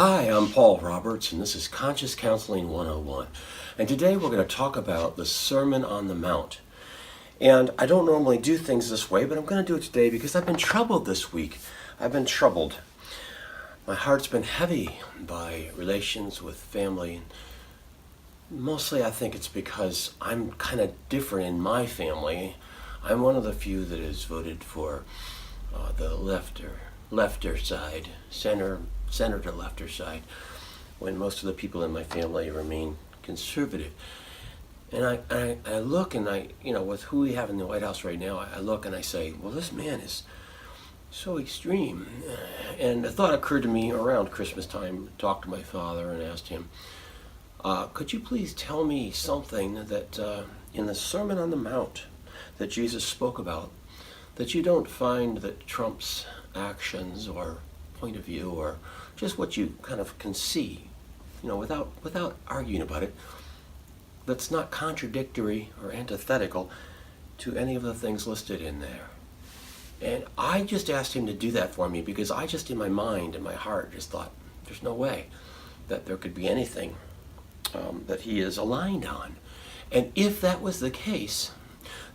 Hi, I'm Paul Roberts, and this is Conscious Counseling 101. And today we're going to talk about the Sermon on the Mount. And I don't normally do things this way, but I'm going to do it today because I've been troubled this week. I've been troubled. My heart's been heavy by relations with family. Mostly I think it's because I'm kind of different in my family. I'm one of the few that has voted for the lefter side, center to lefter side, when most of the people in my family remain conservative. And I look and with who we have in the White House right now, I look and I say, well, this man is so extreme. And a thought occurred to me around Christmas time. Talked to my father and asked him, could you please tell me something that in the Sermon on the Mount that Jesus spoke about that you don't find that Trump's actions or point of view or just what you kind of can see, without arguing about it, that's not contradictory or antithetical to any of the things listed in there. And I just asked him to do that for me because I just in my mind and my heart just thought there's no way that there could be anything that he is aligned on. And if that was the case,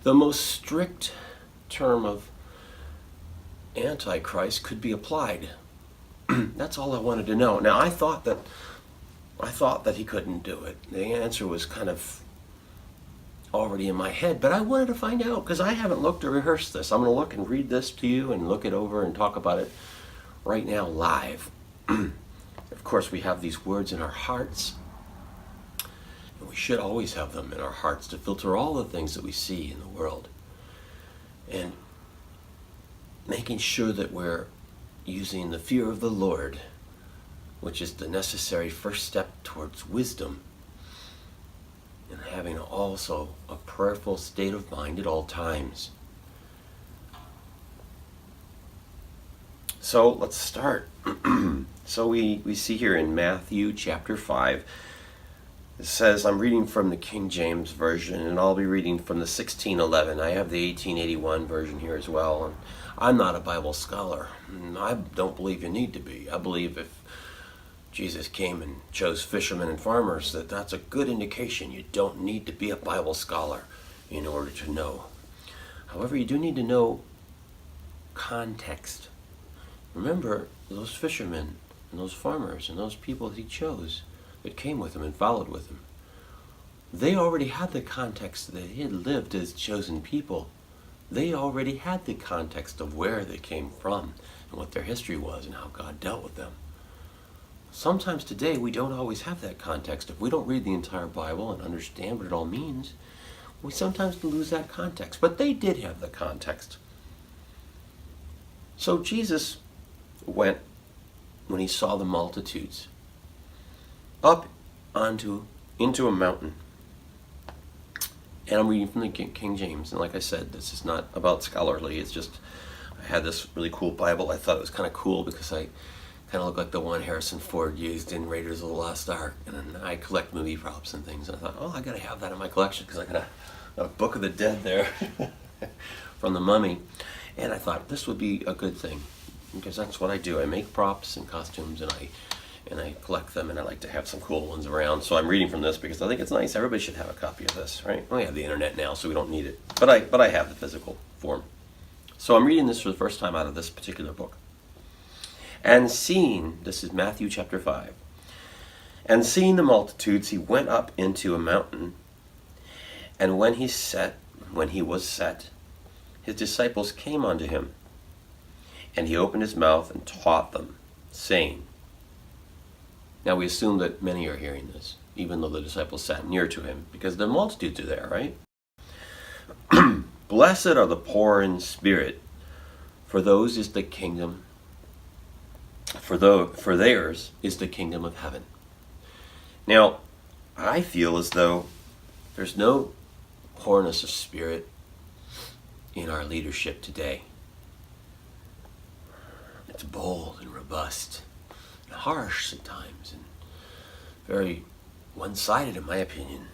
the most strict term of Antichrist could be applied. That's all I wanted to know. Now I thought that he couldn't do it. The answer was kind of already in my head, but I wanted to find out because I haven't looked or rehearsed this. I'm going to look and read this to you and look it over and talk about it right now live. Of course, we have these words in our hearts, and we should always have them in our hearts to filter all the things that we see in the world. And making sure that we're using the fear of the Lord, which is the necessary first step towards wisdom, and having also a prayerful state of mind at all times. So let's start. So we see here in Matthew chapter 5, it says, I'm reading from the King James Version, and I'll be reading from the 1611. I have the 1881 version here as well. And I'm not a Bible scholar. I don't believe you need to be. I believe if Jesus came and chose fishermen and farmers, that's a good indication you don't need to be a Bible scholar in order to know. However, you do need to know context. Remember, those fishermen and those farmers and those people that he chose that came with him and followed with him, they already had the context that he had lived as chosen people. They already had the context of where they came from and what their history was and how God dealt with them. Sometimes today we don't always have that context. If we don't read the entire Bible and understand what it all means, we sometimes lose that context. But they did have the context. So Jesus went, when he saw the multitudes, up into a mountain. And I'm reading from the King James. And like I said, this is not about scholarly. It's just, I had this really cool Bible. I thought it was kind of cool because I kind of look like the one Harrison Ford used in Raiders of the Lost Ark. And I collect movie props and things. And I thought, I got to have that in my collection because I got a Book of the Dead there from the Mummy. And I thought this would be a good thing because that's what I do. I make props and costumes and I collect them, and I like to have some cool ones around. So I'm reading from this because I think it's nice. Everybody should have a copy of this, right? We have the internet now, so we don't need it. But I have the physical form. So I'm reading this for the first time out of this particular book. And seeing, this is Matthew chapter 5, and seeing the multitudes, he went up into a mountain, and when he was set, his disciples came unto him, and he opened his mouth and taught them, saying, now we assume that many are hearing this, even though the disciples sat near to him, because the multitudes are there, right? Blessed are the poor in spirit, for those is the kingdom, for theirs is the kingdom of heaven. Now, I feel as though there's no poorness of spirit in our leadership today. It's bold and robust, and harsh at times, and very one-sided in my opinion.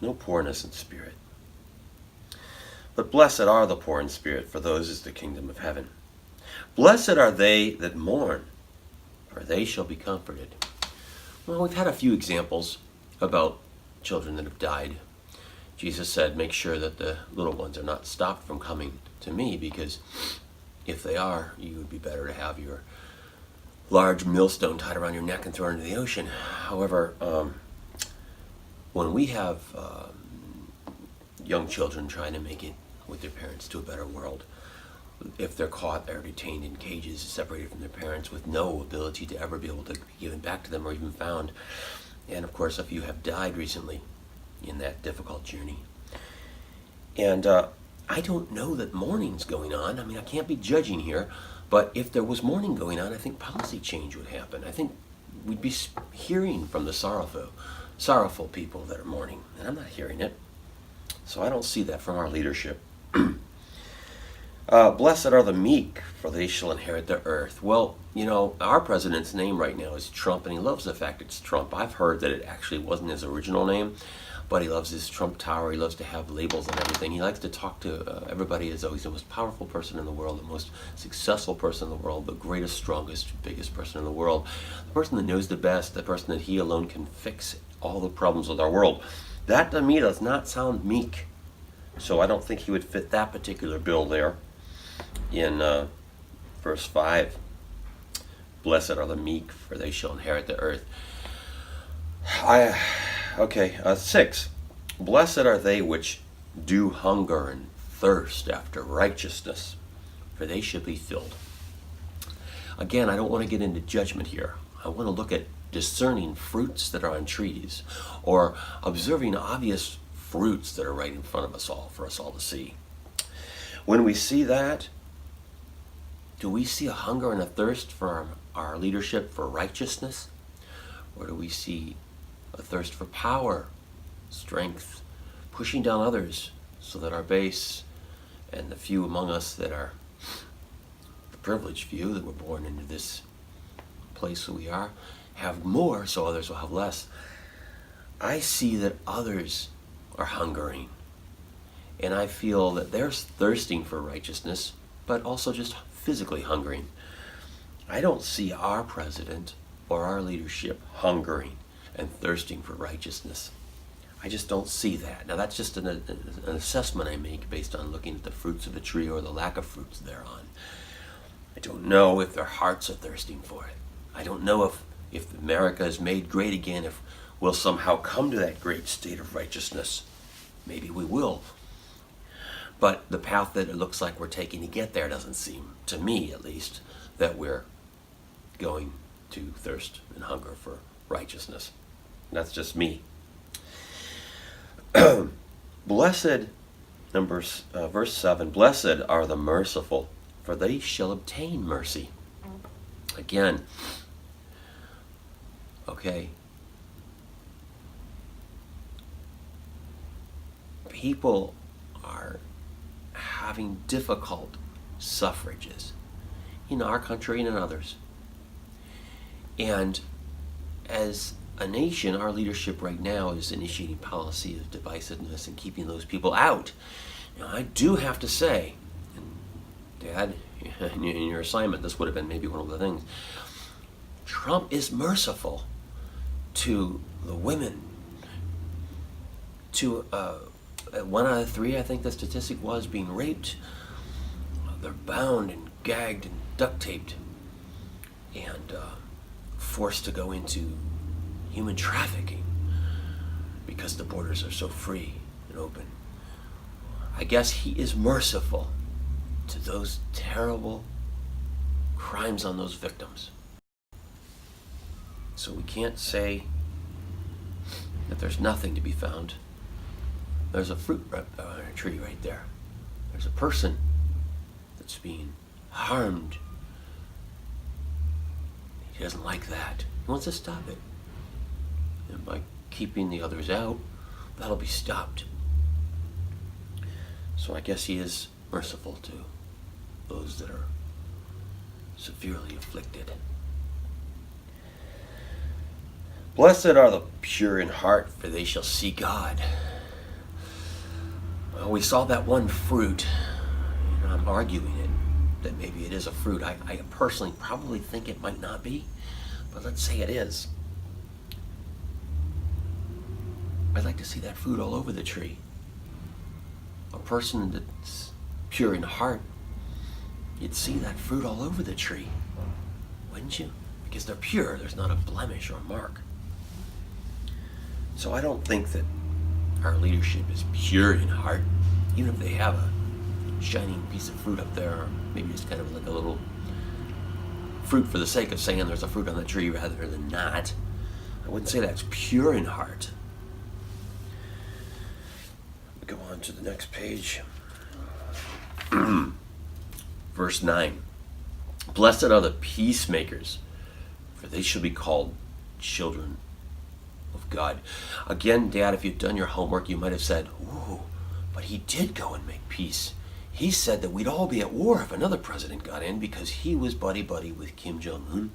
No poorness in spirit. But blessed are the poor in spirit, for those is the kingdom of heaven. Blessed are they that mourn, for they shall be comforted. Well, we've had a few examples about children that have died. Jesus said, make sure that the little ones are not stopped from coming to me, because if they are, you would be better to have your large millstone tied around your neck and thrown into the ocean. However, when we have young children trying to make it with their parents to a better world, if they're caught, they're detained in cages, separated from their parents, with no ability to ever be able to be given back to them or even found. And of course, if you have died recently in that difficult journey. And I don't know that mourning's going on. I mean, I can't be judging here, but if there was mourning going on, I think policy change would happen. I think we'd be hearing from the sorrowful people that are mourning, and I'm not hearing it. So I don't see that from our leadership. Blessed are the meek, for they shall inherit the earth. Well, you know, our president's name right now is Trump, and he loves the fact it's Trump. I've heard that it actually wasn't his original name, but he loves his Trump Tower. He loves to have labels and everything. He likes to talk to everybody as though he's the most powerful person in the world, the most successful person in the world, the greatest, strongest, biggest person in the world, the person that knows the best, the person that he alone can fix all the problems with our world. That, to me, does not sound meek. So I don't think he would fit that particular bill there. In verse 5, blessed are the meek, for they shall inherit the earth. 6, blessed are they which do hunger and thirst after righteousness, for they shall be filled. Again, I don't want to get into judgment here. I want to look at discerning fruits that are on trees, or observing obvious fruits that are right in front of us all, for us all to see. When we see that, do we see a hunger and a thirst for our leadership for righteousness? Or do we see a thirst for power, strength, pushing down others so that our base and the few among us that are the privileged few that were born into this place that we are, have more so others will have less? I see that others are hungering, and I feel that they're thirsting for righteousness, but also just physically hungering. I don't see our president or our leadership hungering and thirsting for righteousness. I just don't see that. Now, that's just an assessment I make based on looking at the fruits of the tree or the lack of fruits thereon. I don't know if their hearts are thirsting for it. I don't know if America is made great again, if we'll somehow come to that great state of righteousness. Maybe we will. But the path that it looks like we're taking to get there doesn't seem, to me at least, that we're going to thirst and hunger for righteousness. That's just me. Blessed, verse 7, blessed are the merciful, for they shall obtain mercy. Again, okay, people are having difficult suffrages in our country and in others. And as a nation, our leadership right now is initiating policy of divisiveness and keeping those people out. Now, I do have to say, and Dad, in your assignment, this would have been maybe one of the things, Trump is merciful to the women, to 1 out of 3, I think the statistic was, being raped. They're bound and gagged and duct taped and forced to go into human trafficking because the borders are so free and open. I guess he is merciful to those terrible crimes on those victims. So we can't say that there's nothing to be found. There's a fruit tree right there. There's a person that's being harmed. He doesn't like that. He wants to stop it. And by keeping the others out, that'll be stopped. So I guess he is merciful to those that are severely afflicted. Blessed are the pure in heart, for they shall see God. Well, we saw that one fruit, and I'm arguing it, that maybe it is a fruit. I personally probably think it might not be. but let's say it is. I'd like to see that fruit all over the tree. A person that's pure in heart, you'd see that fruit all over the tree, wouldn't you? Because they're pure, there's not a blemish or mark. So I don't think that our leadership is pure in heart, even if they have a shining piece of fruit up there, or maybe it's kind of like a little fruit for the sake of saying there's a fruit on the tree rather than not. I wouldn't say that's pure in heart. We go on to the next page. Verse 9. Blessed are the peacemakers, for they shall be called children of God. Again, Dad, if you'd done your homework, you might have said, ooh, but he did go and make peace. He said that we'd all be at war if another president got in because he was buddy-buddy with Kim Jong-un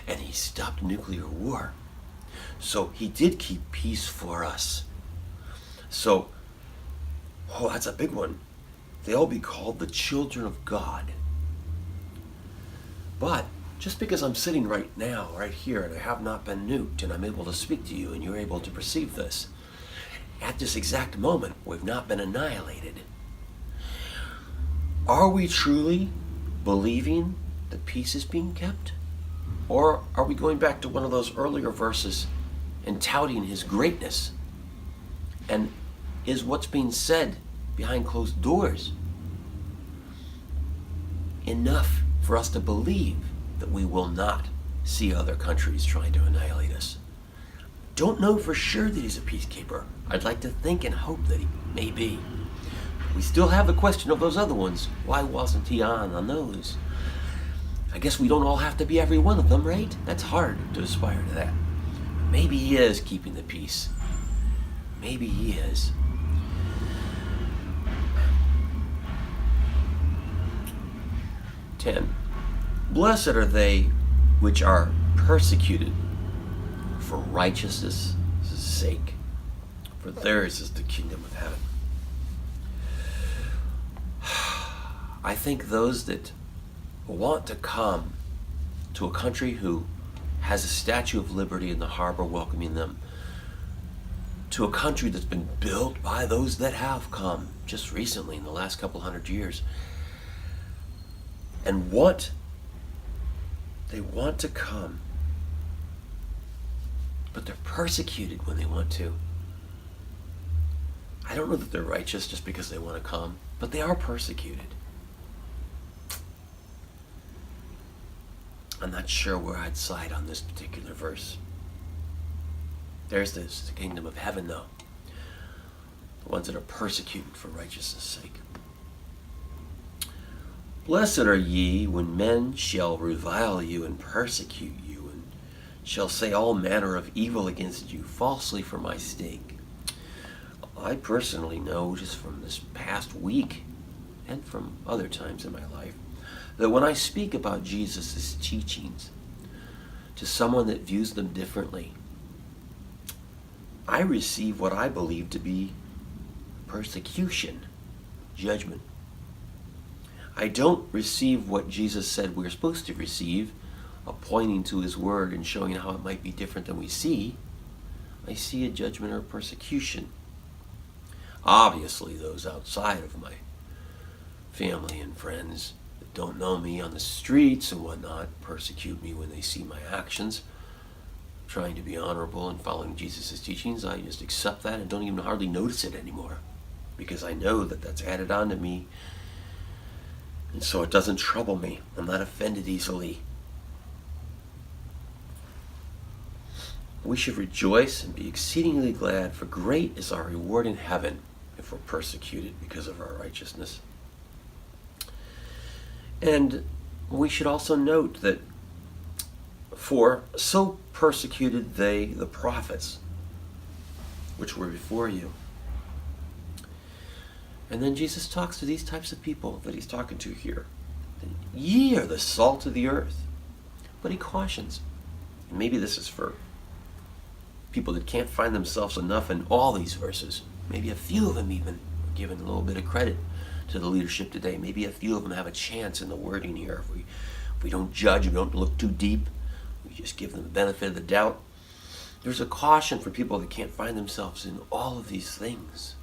and he stopped nuclear war. So he did keep peace for us. So, that's a big one. They'll be called the children of God. But just because I'm sitting right now, right here, and I have not been nuked, and I'm able to speak to you, and you're able to perceive this, at this exact moment, we've not been annihilated. Are we truly believing that peace is being kept? Or are we going back to one of those earlier verses and touting his greatness? And is what's being said behind closed doors enough for us to believe that we will not see other countries trying to annihilate us? Don't know for sure that he's a peacekeeper. I'd like to think and hope that he may be. We still have the question of those other ones. Why wasn't he on those? I guess we don't all have to be every one of them, right? That's hard to aspire to that. Maybe he is keeping the peace. Maybe he is. Blessed are they which are persecuted for righteousness' sake, for theirs is the kingdom of heaven. I think those that want to come to a country who has a Statue of Liberty in the harbor welcoming them, to a country that's been built by those that have come just recently in the last couple hundred years, and they want to come, but they're persecuted when they want to. I don't know that they're righteous just because they want to come, but they are persecuted. I'm not sure where I'd side on this particular verse. There's the kingdom of heaven, though. The ones that are persecuted for righteousness' sake. Blessed are ye when men shall revile you and persecute you, and shall say all manner of evil against you falsely for my sake. I personally know, just from this past week, and from other times in my life, that when I speak about Jesus' teachings to someone that views them differently, I receive what I believe to be persecution, judgment. I don't receive what Jesus said we're supposed to receive, pointing to his word and showing how it might be different than we see. I see a judgment or persecution. Obviously, those outside of my family and friends that don't know me on the streets and whatnot persecute me when they see my actions. Trying to be honorable and following Jesus' teachings, I just accept that and don't even hardly notice it anymore, because I know that that's added on to me, and so it doesn't trouble me. I'm not offended easily. We should rejoice and be exceedingly glad, for great is our reward in heaven if we're persecuted because of our righteousness. And we should also note that for so persecuted they the prophets which were before you. And then Jesus talks to these types of people that he's talking to here. Ye are the salt of the earth. But he cautions. And maybe this is for people that can't find themselves enough in all these verses. Maybe a few of them even are given a little bit of credit to the leadership today. Maybe a few of them have a chance in the wording here. If we don't judge, we don't look too deep, we we just give them the benefit of the doubt. There's a caution for people that can't find themselves in all of these things.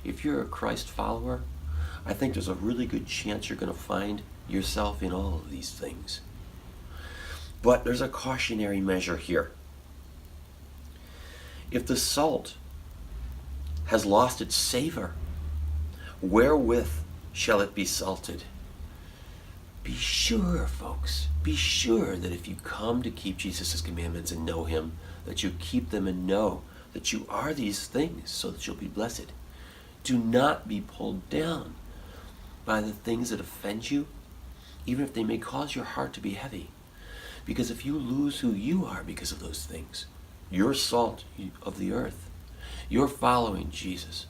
If you're a Christ follower, I think there's a really good chance you're going to find yourself in all of these things. But there's a cautionary measure here. If the salt has lost its savor, wherewith shall it be salted? Be sure, folks, be sure that if you come to keep Jesus' commandments and know him, that you keep them and know that you are these things so that you'll be blessed. Do not be pulled down by the things that offend you, even if they may cause your heart to be heavy. Because if you lose who you are because of those things, you're salt of the earth. You're following Jesus.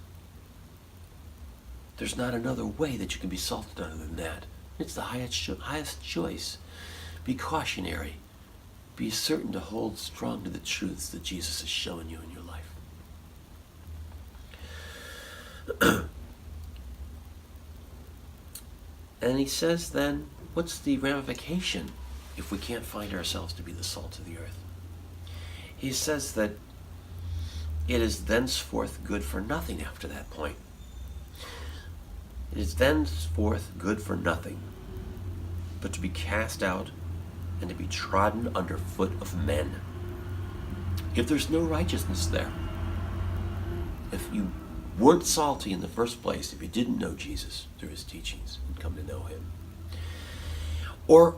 There's not another way that you can be salted other than that. It's the highest choice. Be cautionary. Be certain to hold strong to the truths that Jesus has shown you in your life. And he says then, what's the ramification if we can't find ourselves to be the salt of the earth? He says that it is thenceforth good for nothing after that point. It is thenceforth good for nothing, but to be cast out and to be trodden under foot of men. If there's no righteousness there, if you weren't salty in the first place, if you didn't know Jesus through his teachings and come to know him, or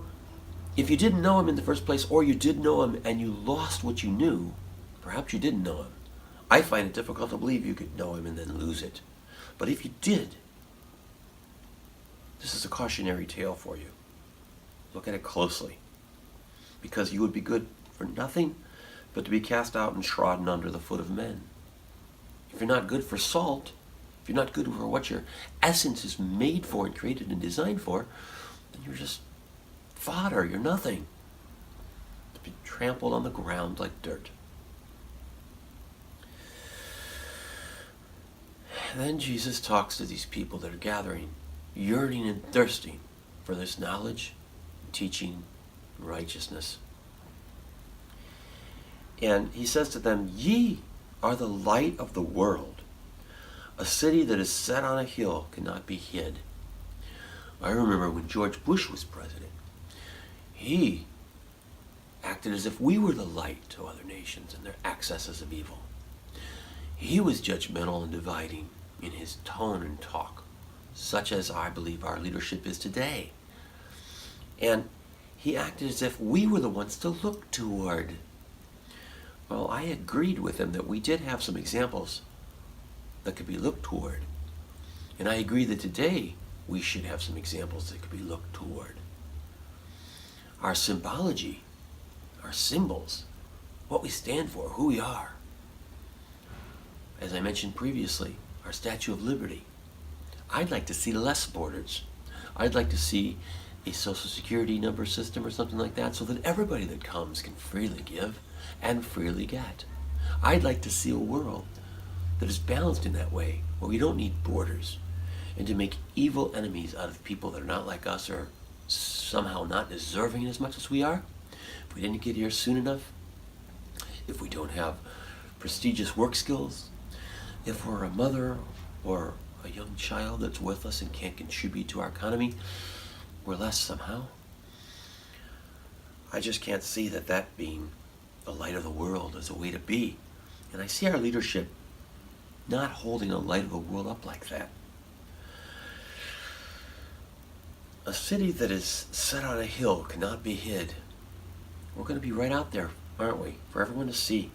if you didn't know him in the first place, or you did know him and you lost what you knew, perhaps you didn't know him. I find it difficult to believe you could know him and then lose it. But if you did, this is a cautionary tale for you. Look at it closely. Because you would be good for nothing but to be cast out and trodden under the foot of men. If you're not good for salt, if you're not good for what your essence is made for and created and designed for, then you're just fodder, you're nothing. To be trampled on the ground like dirt. Then Jesus talks to these people that are gathering, yearning and thirsting for this knowledge, teaching, and righteousness. And he says to them, ye are the light of the world. A city that is set on a hill cannot be hid. I remember when George Bush was president, he acted as if we were the light to other nations and their excesses of evil. He was judgmental and dividing in his tone and talk, such as I believe our leadership is today. And he acted as if we were the ones to look toward. Well, I agreed with him that we did have some examples that could be looked toward. And I agree that today we should have some examples that could be looked toward. Our symbology, our symbols, what we stand for, who we are. As I mentioned previously, our Statue of Liberty. I'd like to see less borders. I'd like to see a social security number system or something like that so that everybody that comes can freely give and freely get. I'd like to see a world that is balanced in that way, where we don't need borders, and to make evil enemies out of people that are not like us or somehow not deserving as much as we are. If we didn't get here soon enough, if we don't have prestigious work skills, if we're a mother or a young child that's with us and can't contribute to our economy, we're less somehow. I just can't see that being the light of the world is a way to be. And I see our leadership not holding the light of the world up like that. A city that is set on a hill cannot be hid. We're going to be right out there, aren't we, for everyone to see.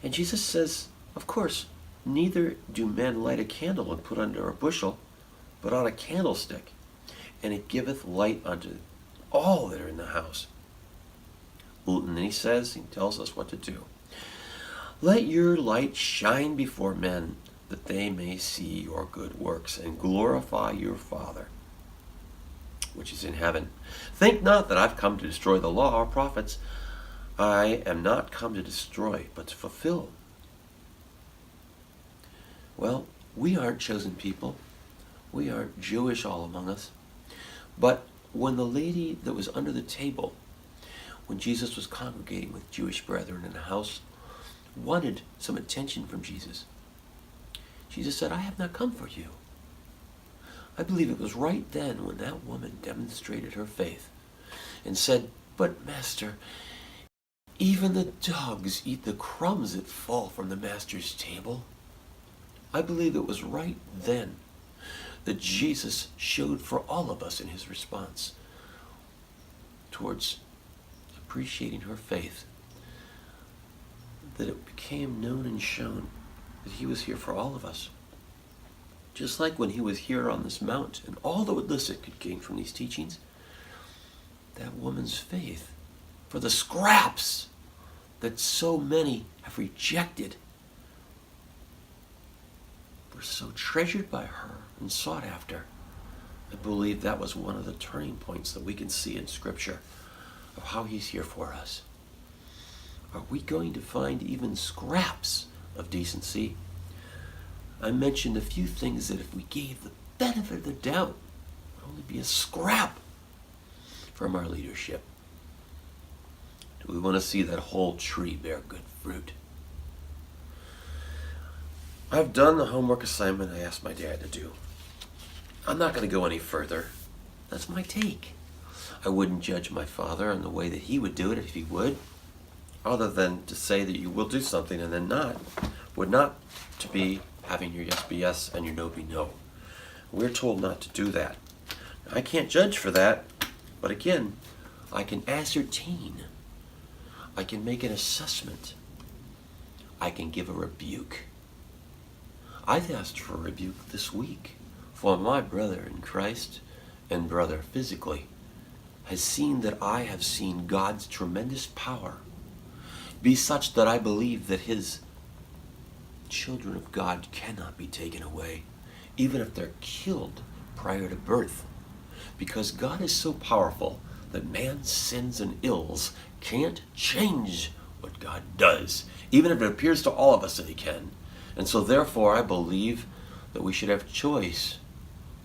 And Jesus says, of course, neither do men light a candle and put under a bushel, but on a candlestick, and it giveth light unto all that are in the house. And then he tells us what to do. Let your light shine before men, that they may see your good works and glorify your Father, which is in heaven. Think not that I've come to destroy the law or prophets. I am not come to destroy, but to fulfill. Well, we aren't chosen people. We aren't Jewish all among us. But when the lady that was under the table, when Jesus was congregating with Jewish brethren in a house, wanted some attention from Jesus, Jesus said, I have not come for you. I believe it was right then when that woman demonstrated her faith and said, but Master, even the dogs eat the crumbs that fall from the Master's table. I believe it was right then that Jesus showed for all of us in his response towards appreciating her faith, that it became known and shown that he was here for all of us. Just like when he was here on this mount, and all that Alyssa could gain from these teachings, that woman's faith for the scraps that so many have rejected were so treasured by her and sought after. I believe that was one of the turning points that we can see in Scripture of how he's here for us. Are we going to find even scraps of decency? I mentioned a few things that if we gave the benefit of the doubt, would only be a scrap from our leadership. Do we want to see that whole tree bear good fruit? I've done the homework assignment I asked my dad to do. I'm not going to go any further. That's my take. I wouldn't judge my father on the way that he would do it if he would, other than to say that you will do something and then not, would not to be having your yes be yes and your no be no. We're told not to do that. I can't judge for that, but again, I can ascertain. I can make an assessment. I can give a rebuke. I've asked for a rebuke this week, for my brother in Christ and brother physically has seen that I have seen God's tremendous power be such that I believe that his children of God cannot be taken away, even if they're killed prior to birth. Because God is so powerful that man's sins and ills can't change what God does, even if it appears to all of us that he can. And so therefore I believe that we should have choice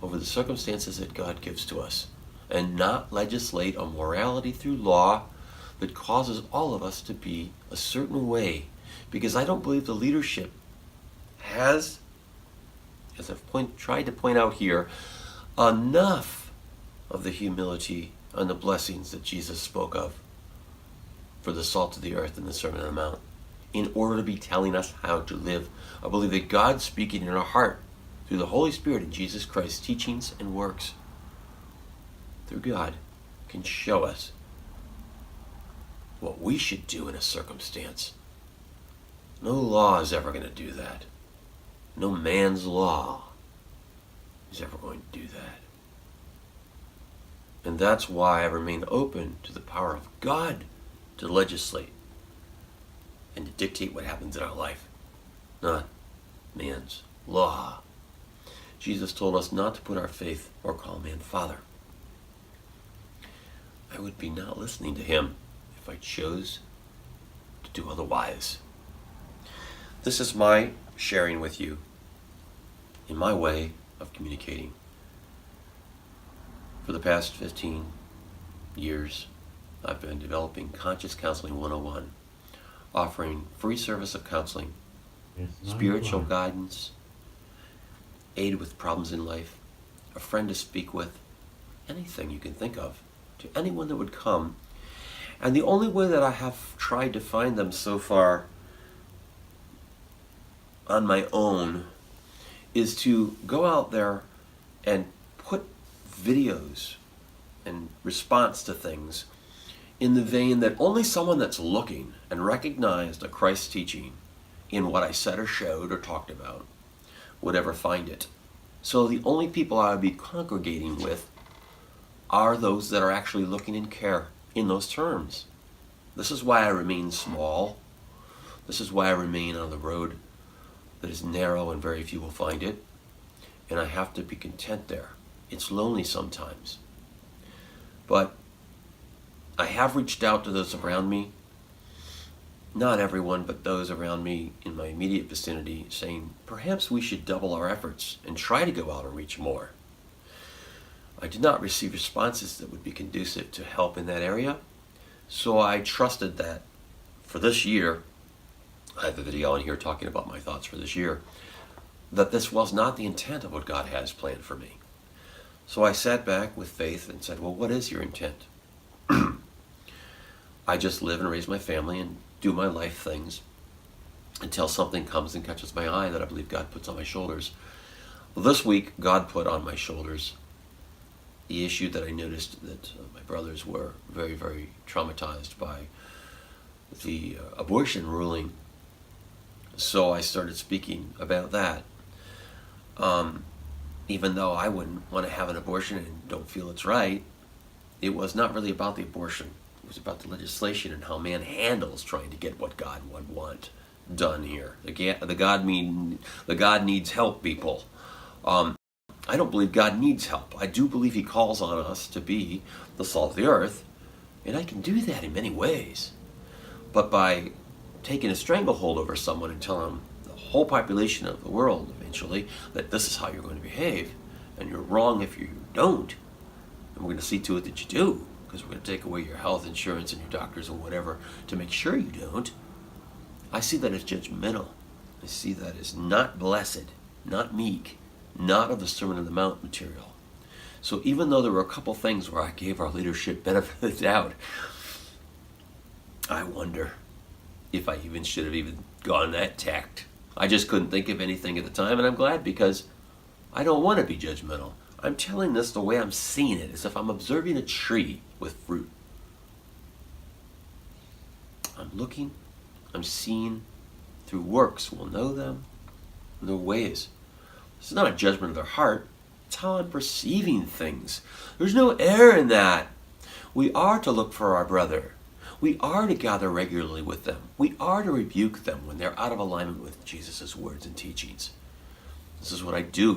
over the circumstances that God gives to us, and not legislate a morality through law that causes all of us to be a certain way. Because I don't believe the leadership has, as I've tried to point out here, enough of the humility and the blessings that Jesus spoke of for the salt of the earth in the Sermon on the Mount in order to be telling us how to live. I believe that God speaking in our heart through the Holy Spirit in Jesus Christ's teachings and works through God can show us what we should do in a circumstance. No law is ever going to do that. No man's law is ever going to do that. And that's why I remain open to the power of God to legislate and to dictate what happens in our life, not man's law. Jesus told us not to put our faith or call man Father. I would be not listening to him if I chose to do otherwise. This is my sharing with you in my way of communicating. For the past 15 years, I've been developing Conscious Counseling 101, offering free service of counseling, spiritual guidance, aid with problems in life, a friend to speak with, anything you can think of, to anyone that would come. And the only way that I have tried to find them so far on my own is to go out there and put videos and response to things in the vein that only someone that's looking and recognized a Christ teaching in what I said or showed or talked about would ever find it. So the only people I would be congregating with are those that are actually looking and care in those terms. This is why I remain small. This is why I remain on the road that is narrow and very few will find it. And I have to be content there. It's lonely sometimes. But I have reached out to those around me, not everyone, but those around me in my immediate vicinity, saying perhaps we should double our efforts and try to go out and reach more. I did not receive responses that would be conducive to help in that area. So I trusted that for this year, I have a video on here talking about my thoughts for this year, that this was not the intent of what God has planned for me. So I sat back with faith and said, well, what is your intent? I just live and raise my family and do my life things until something comes and catches my eye that I believe God puts on my shoulders. Well, this week, God put on my shoulders the issue that I noticed that my brothers were very, very traumatized by the abortion ruling. So I started speaking about that. Even though I wouldn't want to have an abortion and don't feel it's right, it was not really about the abortion. It was about the legislation and how man handles trying to get what God would want done here. The God needs help, people. I don't believe God needs help. I do believe he calls on us to be the salt of the earth, and I can do that in many ways. But by taking a stranglehold over someone and telling them, the whole population of the world eventually, that this is how you're going to behave, and you're wrong if you don't, and we're going to see to it that you do, because we're going to take away your health insurance and your doctors or whatever to make sure you don't. I see that as judgmental. I see that as not blessed, not meek, not of the Sermon on the Mount material. So even though there were a couple things where I gave our leadership benefit of the doubt, I wonder if I even should have even gone that tact. I just couldn't think of anything at the time, and I'm glad, because I don't want to be judgmental. I'm telling this the way I'm seeing it, as if I'm observing a tree with fruit. I'm looking, I'm seeing through works. We'll know them in their ways. This is not a judgment of their heart. It's how I'm perceiving things. There's no error in that. We are to look for our brother. We are to gather regularly with them. We are to rebuke them when they're out of alignment with Jesus' words and teachings. This is what I do